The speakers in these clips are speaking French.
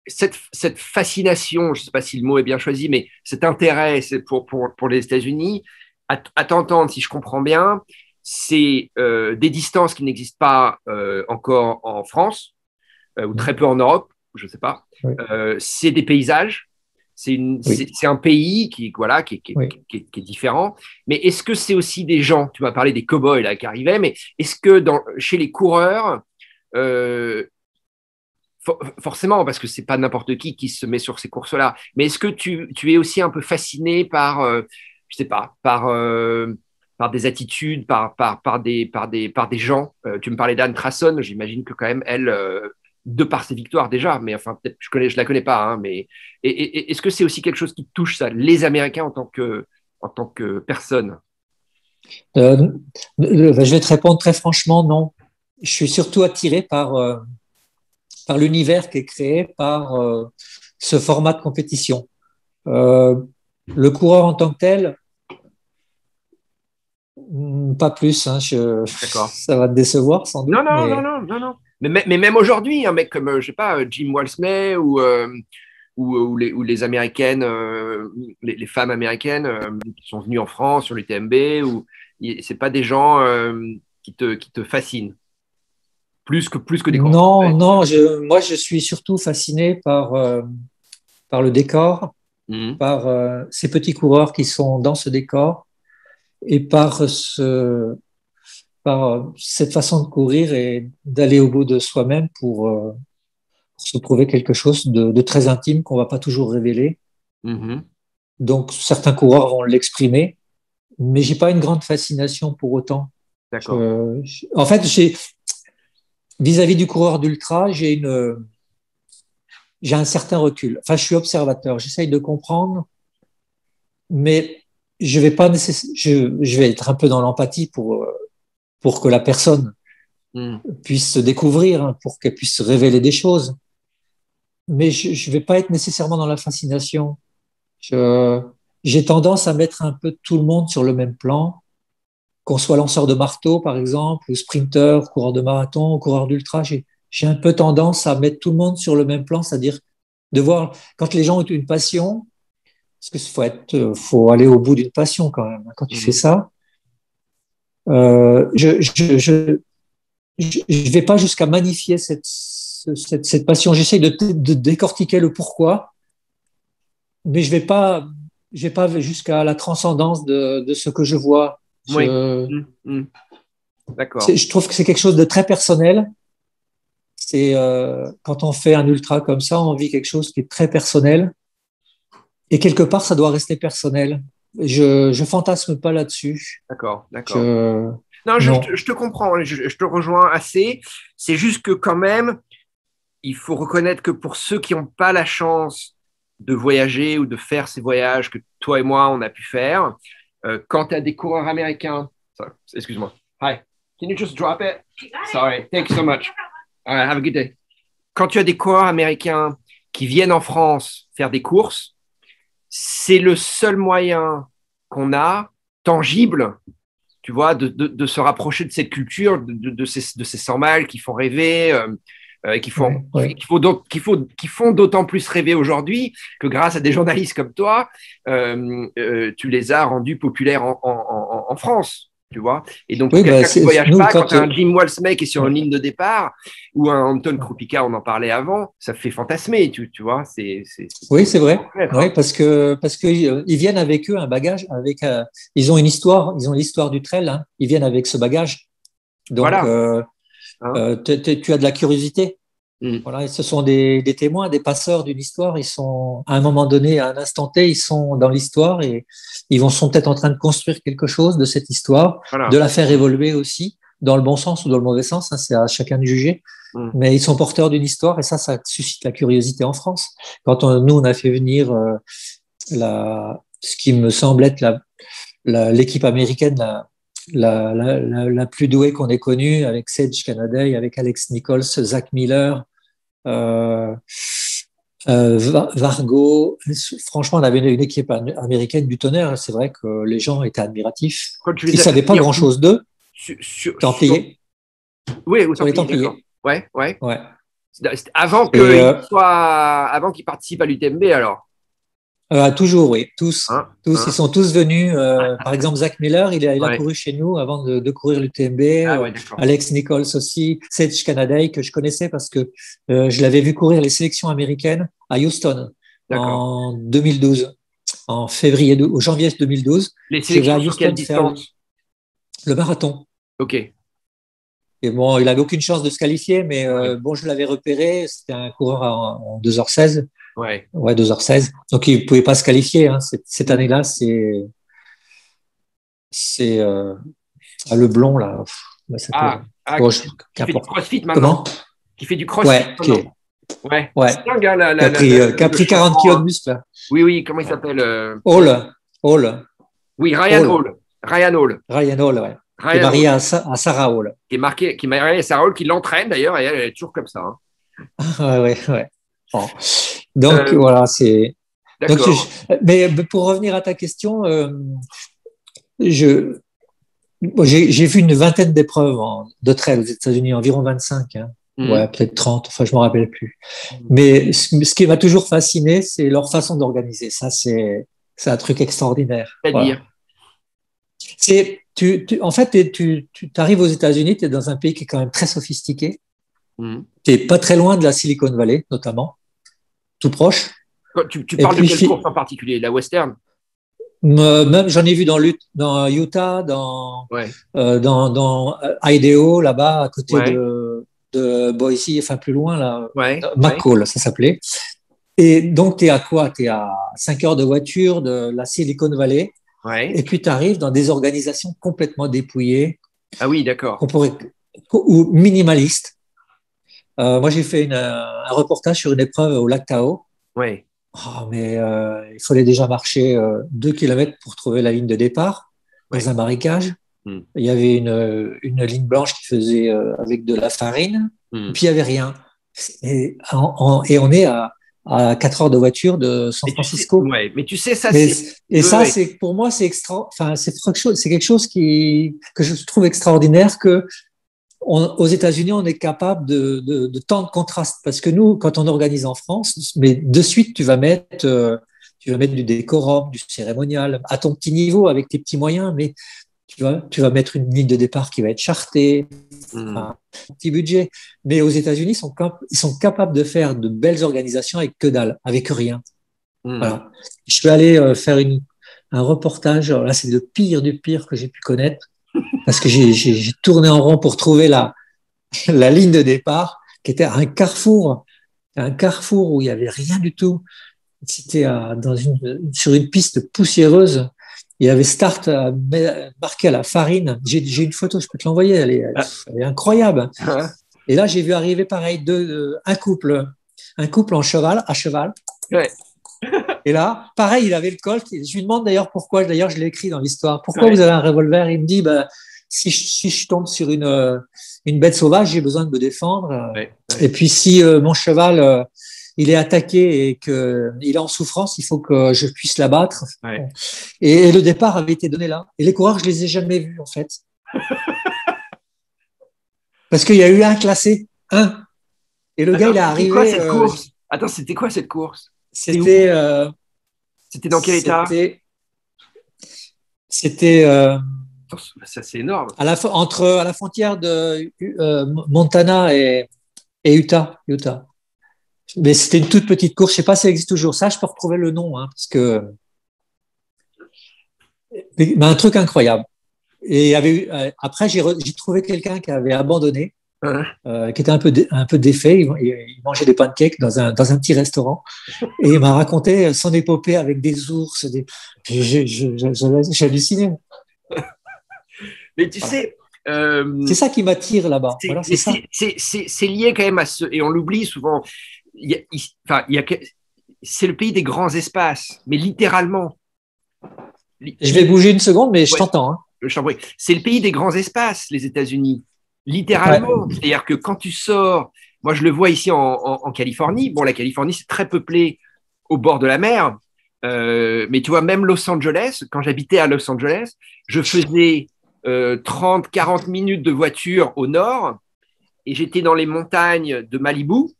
cette fascination, je ne sais pas si le mot est bien choisi, mais cet intérêt pour les États-Unis, à t'entendre, si je comprends bien, c'est des distances qui n'existent pas encore en France, ou très peu en Europe, je ne sais pas. Oui, C'est des paysages, oui, c'est un pays qui, voilà, oui. qui est différent. Mais est-ce que c'est aussi des gens, tu m'as parlé des cow-boys là, qui arrivaient, mais est-ce que chez les coureurs, euh, forcément, parce que c'est pas n'importe qui se met sur ces courses-là, mais est-ce que tu es aussi un peu fasciné par, je sais pas, par des attitudes, par des gens. Tu me parlais d'Anne Trasson, j'imagine que quand même elle, de par ses victoires déjà, mais enfin peut-être je la connais pas, hein, mais est-ce que c'est aussi quelque chose qui touche ça, les Américains en tant que personne? Euh, je vais te répondre très franchement, non. Je suis surtout attiré par l'univers qui est créé par ce format de compétition. Euh, le coureur en tant que tel, pas plus. Hein, D'accord. ça va te décevoir sans Non, doute, non, non, mais non, non, non. Mais même aujourd'hui, un mec comme, je sais pas, Jim Walsmay ou les Américaines, les femmes américaines qui sont venues en France sur l'UTMB, c'est pas des gens qui te fascinent, plus que des coureurs non, français. non. Moi, je suis surtout fasciné par le décor, Mhm. par ces petits coureurs qui sont dans ce décor et par cette façon de courir et d'aller au bout de soi-même pour se prouver quelque chose de très intime qu'on va pas toujours révéler. Mhm. Donc, certains coureurs vont l'exprimer, mais j'ai pas une grande fascination pour autant. D'accord. En fait, vis-à-vis du coureur d'ultra, j'ai un certain recul. Enfin, je suis observateur, j'essaye de comprendre, mais je vais être un peu dans l'empathie pour que la personne Mhm. puisse se découvrir, hein, pour qu'elle puisse révéler des choses. Mais je vais pas être nécessairement dans la fascination. Je, j'ai tendance à mettre un peu tout le monde sur le même plan, qu'on soit lanceur de marteau, par exemple, ou sprinter, coureur de marathon, coureur d'ultra. J'ai un peu tendance à mettre tout le monde sur le même plan, c'est-à-dire de voir quand les gens ont une passion, parce que faut aller au bout d'une passion quand même, hein, quand tu fais Mhm. ça. Je vais pas jusqu'à magnifier cette passion. J'essaie de décortiquer le pourquoi, mais je vais pas jusqu'à la transcendance de ce que je vois. Oui. Mhm. Mhm. D'accord. Je trouve que c'est quelque chose de très personnel. C'est quand on fait un ultra comme ça, on vit quelque chose qui est très personnel et quelque part ça doit rester personnel. Je fantasme pas là-dessus. D'accord. D'accord. Je Non, non. je te comprends, je te rejoins assez. C'est juste que quand même, il faut reconnaître que pour ceux qui n'ont pas la chance de voyager ou de faire ces voyages que toi et moi, on a pu faire, quand tu as des coureurs américains, excuse-moi. Hi, can you just drop it? Sorry, thank you so much. All right, have a good day. Quand tu as des coureurs américains qui viennent en France faire des courses, c'est le seul moyen qu'on a tangible, tu vois, de se rapprocher de cette culture, de ces 100 miles qui font rêver, Ouais, ouais. qui font d'autant plus rêver aujourd'hui que grâce à des journalistes comme toi, tu les as rendus populaires en France, tu vois. Et donc, pour Oui, bah, quelqu'un qui ne voyage nous pas, quand quand tu as un Jim Walsmay qui est sur ouais, une ligne de départ ou un Anton ouais. Krupika, on en parlait avant, ça fait fantasmer, tu vois. Oui, c'est Faut vrai. reconnaître, Oui, hein. parce que ils viennent avec eux un bagage avec ils ont une histoire, ils ont l'histoire du trail, hein. Ils viennent avec ce bagage. Donc Voilà. Hein. tu as de la curiosité. Mm. Voilà, et ce sont des témoins, des passeurs d'une histoire. Ils sont, à un moment donné, à un instant T, ils sont dans l'histoire et sont peut-être en train de construire quelque chose de cette histoire, de Voilà. la faire évoluer aussi, dans le bon sens ou dans le mauvais sens, hein, c'est à chacun de juger. Mm. Mais ils sont porteurs d'une histoire et ça suscite la curiosité en France. Nous, on a fait venir ce qui me semble être l'équipe américaine la plus douée qu'on ait connue, avec Sage Canaday, avec Alex Nichols, Zach Miller, euh, Vargo. Franchement, on avait une équipe américaine du tonnerre. C'est vrai que les gens étaient admiratifs. Quand tu Ils les as fait savaient pas venir où? grand-chose d'eux. Sur, sur, sur- Templiers, Oui, au sur les Templiers, d'accord. Templiers. Ouais, ouais. Ouais. C'était avant Et avant qu'il participe à l'UTMB, alors. toujours, oui, tous. Hein, Tous, ils hein. sont tous venus. Par exemple, Zach Miller, il a Ouais. couru chez nous avant de courir l'UTMB. Ah ouais, d'accord. Alex Nichols aussi, Sage Canaday, que je connaissais parce que je l'avais vu courir les sélections américaines à Houston D'accord. en 2012, en février, au janvier 2012. Les Je vais à sélections sur quelle Houston faire distance? le marathon. Ok. Et bon, il avait aucune chance de se qualifier, mais Ouais. bon, je l'avais repéré. C'était un coureur en 2h16. Ouais. Ouais, 2h16. Donc, il pouvait pas se qualifier. Hein. Cette Mm. année-là, c'est le blond là. Comment ça s'appelle? Ah, Bon, qui fait du qu'importe. crossfit maintenant. Comment? Qui fait du crossfit Ouais, maintenant. Ouais. ouais, C'est dingue, hein, qui a le pris 40 changement, kilos de hein. muscle. Là. Oui, oui, comment il s'appelle Hall, Hall, Oui, Ryan Hall, Hall. Ryan Hall. Ryan Hall, ouais. Qui est Ryan Hall. marié à Sarah Hall. Qui est marié à Sarah Hall, qui l'entraîne d'ailleurs, et elle est toujours comme ça. Hein. Ouais, ouais, ouais. Bon. Donc Euh, voilà, c'est. Donc, d'accord. mais pour revenir à ta question, je, j'ai vu une vingtaine d'épreuves de trail aux États-Unis, environ 25, hein. Ouais, Mhm. peut-être 30, enfin, je me rappelle plus. Mhm. Mais ce qui m'a toujours fasciné, c'est leur façon d'organiser. Ça, c'est un truc extraordinaire. Voilà. C'est-à-dire. En fait, tu arrives aux États-Unis, tu es dans un pays qui est quand même très sophistiqué. Mhm. Tu n'es pas très loin de la Silicon Valley, notamment, tout proche. Tu Et parles de puis, quelle course en particulier? La western? même j'en ai vu dans Utah, Ouais. dans Idaho, là-bas, à côté Ouais. de Boise, enfin plus loin, là, Ouais. Ouais. McCall, ça s'appelait. Et donc, tu es à quoi? Tu es à 5 heures de voiture de la Silicon Valley. Ouais. Et puis, tu arrives dans des organisations complètement dépouillées, Ah oui, d'accord. qu'on pourrait, ou minimalistes. Moi, j'ai fait un reportage sur une épreuve au lac Tahoe. Ouais. Oh, mais il fallait déjà marcher 2 kilomètres pour trouver la ligne de départ dans Ouais. un marécage. Mhm. Il y avait une ligne blanche qui faisait avec de la farine, et Mhm. puis il y avait rien. Et on est à 4 heures de voiture de San Et tu sais, Francisco. ouais, mais tu sais, ça, Mais, c'est. et Ouais, ça, ouais. c'est pour moi, c'est extra. Enfin, c'est quelque chose que je trouve extraordinaire que aux États-Unis, on est capable de tant de contrastes. Parce que nous, quand on organise en France, mais de suite, tu vas mettre du décorum, du cérémonial, à ton petit niveau, avec tes petits moyens, mais tu vas mettre une ligne de départ qui va être chartée, Mhm. enfin, un petit budget. Mais aux États-Unis, ils sont capables de faire de belles organisations avec que dalle, avec rien. Mhm. Voilà. Je suis allé faire un reportage. Alors là, c'est le pire du pire que j'ai pu connaître parce que j'ai tourné en rond pour trouver la ligne de départ qui était à un carrefour où il y avait rien du tout. C'était sur une piste poussiéreuse. Il y avait start marqué à la farine. J'ai une photo, je peux te l'envoyer. Ah, Elle est incroyable. hein. Et là, j'ai vu arriver pareil un couple à cheval. Ouais. Et là, pareil, il avait le Colt. Je lui demande d'ailleurs pourquoi. D'ailleurs, je l'ai écrit dans l'histoire. Pourquoi vous Ouais. avez un revolver? Il me dit, bah, si je tombe sur une bête sauvage, j'ai besoin de me défendre. Ouais. Et Ouais. puis, si mon cheval il est attaqué et que il est en souffrance, il faut que je puisse l'abattre. Ouais. Bon. Et le départ avait été donné là. Et les coureurs, je les ai jamais vus en fait, parce qu'il y a eu un classé, un. Et le gars, Attends, il est c'était quoi arrivé. cette course? Attends, c'était quoi cette course? C'était où? C'était, C'était dans quel état? c'était, c'était. Attends, ça, c'est énorme. À la frontière de Montana et Utah. Mais c'était une toute petite course. Je sais pas si elle existe toujours. Ça, je peux retrouver le nom, hein, parce que mais un truc incroyable. Et il y avait après, j'ai trouvé quelqu'un qui avait abandonné, Hein. qui était un peu défait. Il mangeait des pancakes dans un petit restaurant. Et il m'a raconté son épopée avec des ours. J'ai halluciné. Mais tu Voilà. sais, C'est ça qui m'attire là-bas. Voilà, c'est mais ça. c'est lié quand même à ce, et on l'oublie souvent. Enfin, c'est le pays des grands espaces, mais littéralement. Je vais bouger une seconde, mais je Ouais, t'entends. Hein. je t'en prie. C'est le pays des grands espaces, les États-Unis. Ouais. Littéralement. C'est-à-dire que quand tu sors, moi je le vois ici en Californie. Bon, la Californie, c'est très peuplé au bord de la mer. Mais tu vois, même Los Angeles, quand j'habitais à Los Angeles, je faisais 30, 40 minutes de voiture au nord et j'étais dans les montagnes de Malibu.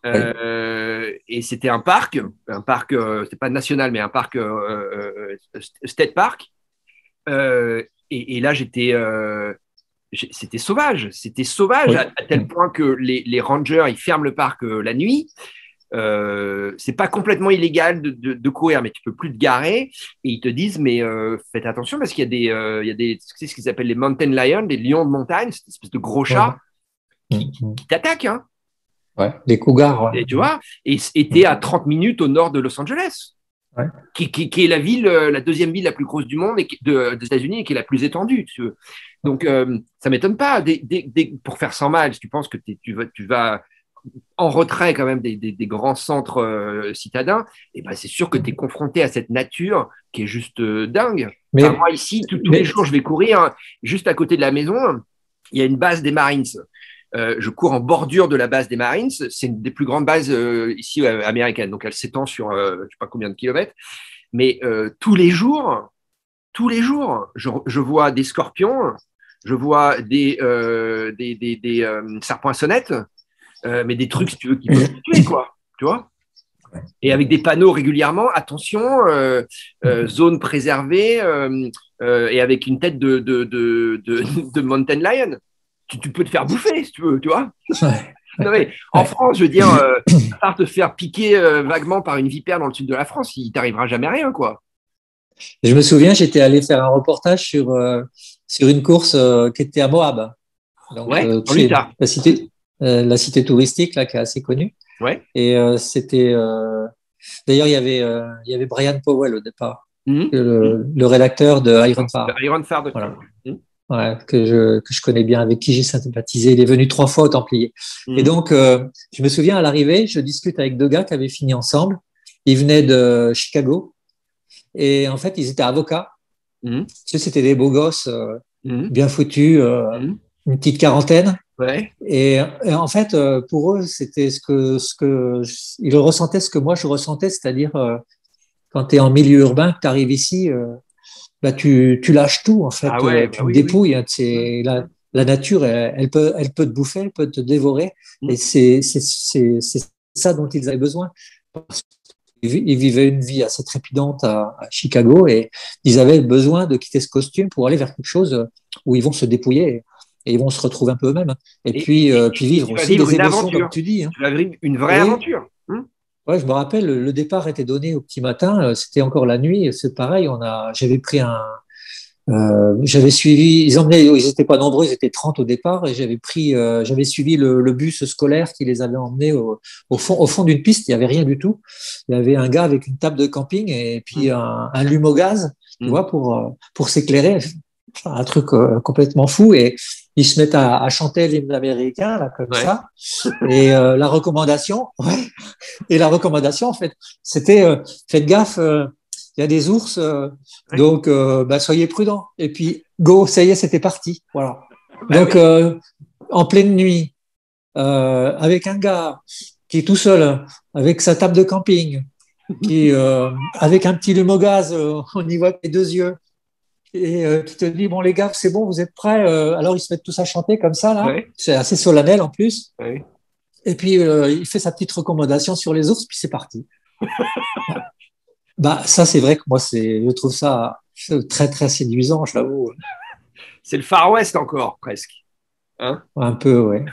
Oui. Et c'était un parc, c'est pas national, mais un parc, State Park. Et là, c'était sauvage Oui. à tel point que les rangers, ils ferment le parc la nuit. C'est pas complètement illégal de courir, mais tu peux plus te garer. Et ils te disent, mais faites attention parce qu'il y a des, c'est ce qu'ils appellent les mountain lions, des lions de montagne, cette espèce de gros Ouais. chats qui t'attaquent, hein. Ouais. Les cougars. Ouais. Et tu vois, et t'es à 30 minutes au nord de Los Angeles, Ouais. qui est la ville, la deuxième ville la plus grosse du monde et des États-Unis et qui est la plus étendue. Tu veux. Donc, ça m'étonne pas. Pour faire 100 miles, si tu penses que tu vas en retrait quand même des grands centres citadins, et ben c'est sûr que tu es confronté à cette nature qui est juste dingue. Enfin, moi, ici, tous les jours, je vais courir, hein, juste à côté de la maison, il y a une base des Marines. Je cours en bordure de la base des Marines. C'est une des plus grandes bases ici américaines. Donc, elle s'étend sur je ne sais pas combien de kilomètres. Mais tous les jours, je vois des scorpions, je vois des serpents à sonnette, mais des trucs, si tu veux, qui peuvent te tuer, quoi. Tu vois? Et avec des panneaux régulièrement, attention, zone préservée, et avec une tête de mountain lion. Tu peux te faire bouffer, si tu veux, tu vois. Ouais. Non, mais en France, je veux dire, à part te faire piquer vaguement par une vipère dans le sud de la France, il t'arrivera jamais rien, quoi. Je me souviens, j'étais allé faire un reportage sur une course qui était à Moab. Donc, Ouais, tu en sais, Utah. la cité touristique là, qui est assez connue. Ouais. Et c'était d'ailleurs il y avait Brian Powell au départ, le rédacteur de Iron Fire. Iron Fire. Voilà. Ouais, que je connais bien, avec qui j'ai sympathisé. Il est venu 3 fois au Templier. Et donc, je me souviens, à l'arrivée, je discute avec 2 gars qui avaient fini ensemble. Ils venaient de Chicago. Et en fait, ils étaient avocats. Tu sais, c'était des beaux gosses, bien foutus, une petite quarantaine. Ouais. Et en fait, pour eux, c'était ils ressentaient ce que moi je ressentais, c'est-à-dire quand tu es en milieu urbain, que tu arrives ici, bah, tu lâches tout, en fait, Ah ouais, tu bah te oui, oui. dépouilles. Hein, la nature, elle peut te bouffer, elle peut te dévorer. Et c'est ça dont ils avaient besoin. Parce qu'ils vivaient une vie assez trépidante à Chicago et ils avaient besoin de quitter ce costume pour aller vers quelque chose où ils vont se dépouiller et ils vont se retrouver un peu eux-mêmes. Et puis, puis vivre tu vas aussi vivre des une émotions, comme aventure. tu dis. Hein. Tu vas vivre une vraie Oui, aventure. ouais, je me rappelle, le départ était donné au petit matin, c'était encore la nuit. C'est pareil, j'avais pris j'avais suivi, ils étaient pas nombreux, ils étaient 30 au départ, et j'avais suivi le bus scolaire qui les avait emmenés au fond d'une piste. Il y avait rien du tout. Il y avait un gars avec une table de camping et puis un lume au gaz, tu vois, pour s'éclairer. Enfin, un truc complètement fou. Et ils se mettent à chanter l'hymne américain là comme ça. Et la recommandation, ouais. Et la recommandation, en fait, c'était faites gaffe. Il y a des ours, donc bah, soyez prudents. Et puis, go, ça y est, c'était parti. Voilà. Bah Donc, oui. en pleine nuit, avec un gars qui est tout seul, avec sa table de camping, avec un petit lume au gaz, on y voit les 2 yeux, et qui te dit, bon les gars, c'est bon, vous êtes prêts? Alors, ils se mettent tous à chanter comme ça, là. Ouais. C'est assez solennel en plus. Ouais. Et puis, il fait sa petite recommandation sur les ours, puis c'est parti. Bah, ça, c'est vrai que moi, je trouve ça très, très séduisant, je l'avoue. C'est le Far West encore, presque. Hein? Un peu, ouais.